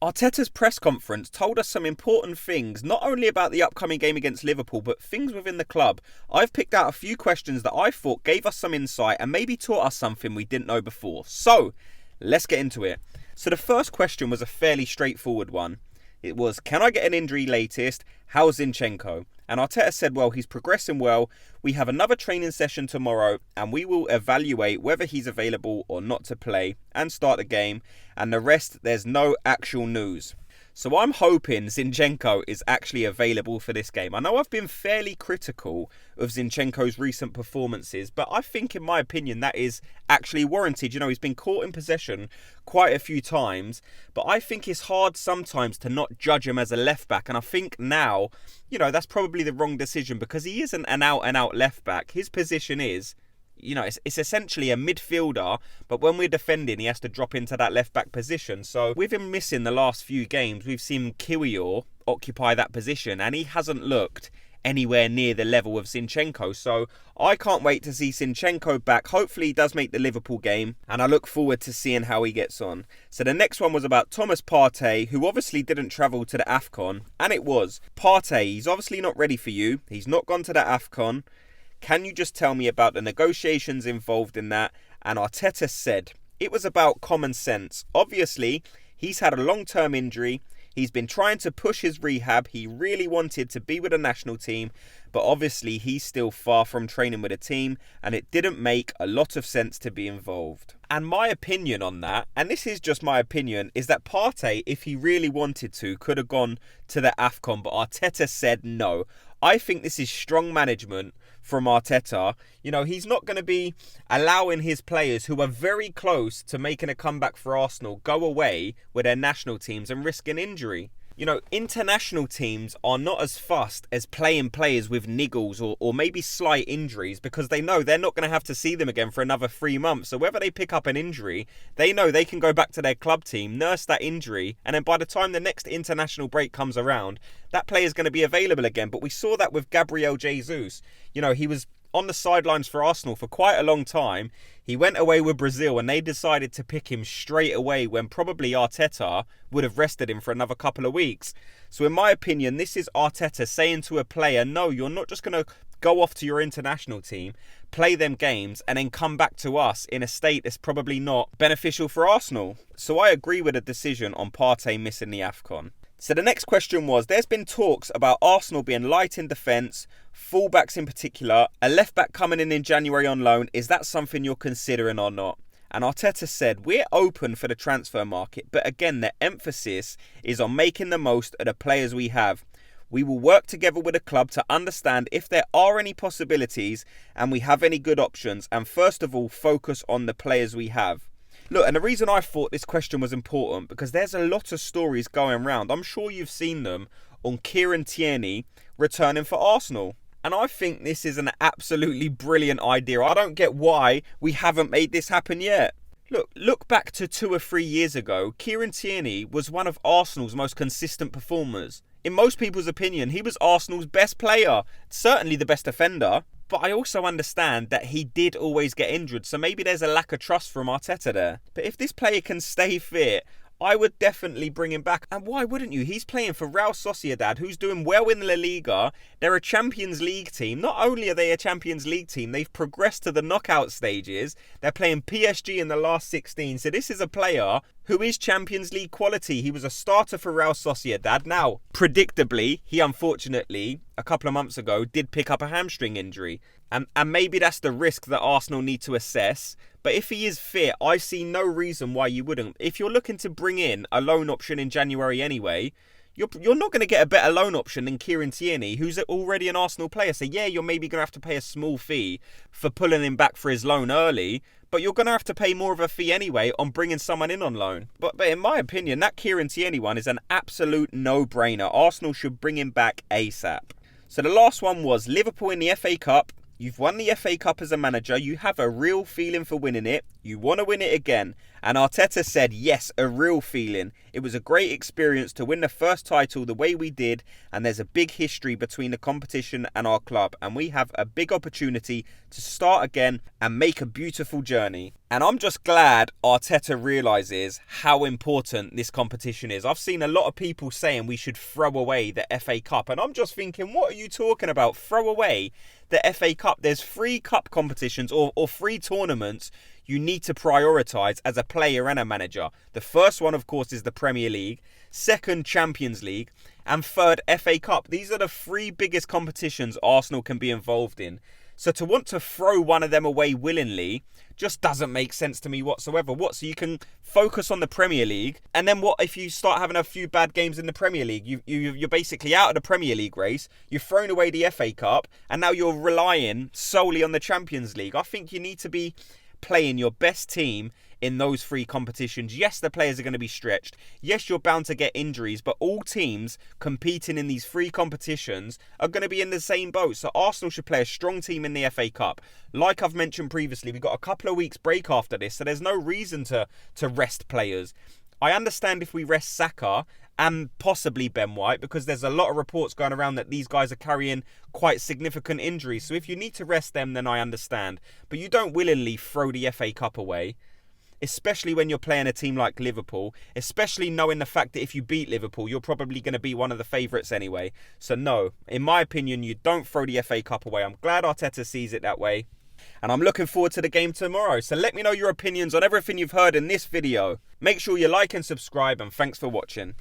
Arteta's press conference told us some important things, not only about the upcoming game against Liverpool, but things within the club. I've picked out a few questions that I thought gave us some insight and maybe taught us something we didn't know before. So, let's get into it. So the first question was a fairly straightforward one. It was, can I get an injury latest? How's Zinchenko? And Arteta said, well, he's progressing well. We have another training session tomorrow and we will evaluate whether he's available or not to play and start the game. And the rest, there's no actual news. So I'm hoping Zinchenko is actually available for this game. I know I've been fairly critical of Zinchenko's recent performances, but I think, in my opinion, that is actually warranted. You know, he's been caught in possession quite a few times, but I think it's hard sometimes to not judge him as a left-back. And I think now, you know, that's probably the wrong decision because he isn't an out-and-out left-back. His position is, you know, it's essentially a midfielder, but when we're defending, he has to drop into that left-back position. So with him missing the last few games, we've seen Kiwior occupy that position, and he hasn't looked anywhere near the level of Zinchenko. So I can't wait to see Zinchenko back. Hopefully he does make the Liverpool game, and I look forward to seeing how he gets on. So the next one was about Thomas Partey, who obviously didn't travel to the AFCON, and it was, Partey, he's obviously not ready for you. He's not gone to the AFCON. Can you just tell me about the negotiations involved in that? And Arteta said, it was about common sense. Obviously, he's had a long-term injury. He's been trying to push his rehab. He really wanted to be with the national team, but obviously he's still far from training with a team, and it didn't make a lot of sense to be involved. And my opinion on that, and this is just my opinion, is that Partey, if he really wanted to, could have gone to the AFCON, but Arteta said no. I think this is strong management from Arteta. You know, he's not going to be allowing his players who are very close to making a comeback for Arsenal go away with their national teams and risking injury. You know, international teams are not as fussed as playing players with niggles or maybe slight injuries because they know they're not going to have to see them again for another 3 months. So whether they pick up an injury, they know they can go back to their club team, nurse that injury, and then by the time the next international break comes around, that player is going to be available again. But we saw that with Gabriel Jesus. You know, he was on the sidelines for Arsenal for quite a long time. He went away with Brazil and they decided to pick him straight away when probably Arteta would have rested him for another couple of weeks. So in my opinion, this is Arteta saying to a player, no, you're not just going to go off to your international team, play them games, and then come back to us in a state that's probably not beneficial for Arsenal. So I agree with the decision on Partey missing the AFCON. So the next question was, there's been talks about Arsenal being light in defence, fullbacks in particular, a left-back coming in January on loan. Is that something you're considering or not? And Arteta said, we're open for the transfer market, but again, the emphasis is on making the most of the players we have. We will work together with the club to understand if there are any possibilities and we have any good options, and first of all, focus on the players we have. Look, and the reason I thought this question was important, because there's a lot of stories going around. I'm sure you've seen them on Kieran Tierney returning for Arsenal. And I think this is an absolutely brilliant idea. I don't get why we haven't made this happen yet. Look back to 2 or 3 years ago. Kieran Tierney was one of Arsenal's most consistent performers. In most people's opinion, he was Arsenal's best player. Certainly the best defender. But I also understand that he did always get injured, so maybe there's a lack of trust from Arteta there. But if this player can stay fit, I would definitely bring him back. And why wouldn't you? He's playing for Real Sociedad, who's doing well in La Liga. They're a Champions League team. Not only are they a Champions League team, they've progressed to the knockout stages. They're playing PSG in the last 16. So this is a player who is Champions League quality. He was a starter for Real Sociedad. Now, predictably, he unfortunately, a couple of months ago, did pick up a hamstring injury. And maybe that's the risk that Arsenal need to assess. But if he is fit, I see no reason why you wouldn't. If you're looking to bring in a loan option in January anyway, you're not going to get a better loan option than Kieran Tierney, who's already an Arsenal player. So yeah, you're maybe going to have to pay a small fee for pulling him back for his loan early, but you're going to have to pay more of a fee anyway on bringing someone in on loan. But in my opinion, that Kieran Tierney one is an absolute no-brainer. Arsenal should bring him back ASAP. So the last one was Liverpool in the FA Cup. You've won the FA Cup as a manager. You have a real feeling for winning it. You want to win it again. And Arteta said, yes, a real feeling. It was a great experience to win the first title the way we did, and there's a big history between the competition and our club, and we have a big opportunity to start again and make a beautiful journey. And I'm just glad Arteta realises how important this competition is. I've seen a lot of people saying we should throw away the FA Cup, and I'm just thinking, what are you talking about? Throw away the FA Cup? There's 3 cup competitions or 3 tournaments you need to prioritise as a player and a manager. The first one, of course, is the Premier League. Second, Champions League. And third, FA Cup. These are the 3 biggest competitions Arsenal can be involved in. So to want to throw one of them away willingly just doesn't make sense to me whatsoever. So you can focus on the Premier League, and then what if you start having a few bad games in the Premier League? You're basically out of the Premier League race. You've thrown away the FA Cup, and now you're relying solely on the Champions League. I think you need to be playing your best team in those 3 competitions. Yes, the players are going to be stretched. Yes, you're bound to get injuries, but all teams competing in these 3 competitions are going to be in the same boat. So Arsenal should play a strong team in the FA Cup. Like I've mentioned previously, we've got a couple of weeks break after this, so there's no reason to rest players. I understand if we rest Saka and possibly Ben White, because there's a lot of reports going around that these guys are carrying quite significant injuries. So if you need to rest them, then I understand. But you don't willingly throw the FA Cup away, especially when you're playing a team like Liverpool, especially knowing the fact that if you beat Liverpool, you're probably going to be one of the favourites anyway. So no, in my opinion, you don't throw the FA Cup away. I'm glad Arteta sees it that way, and I'm looking forward to the game tomorrow. So let me know your opinions on everything you've heard in this video. Make sure you like and subscribe, and thanks for watching.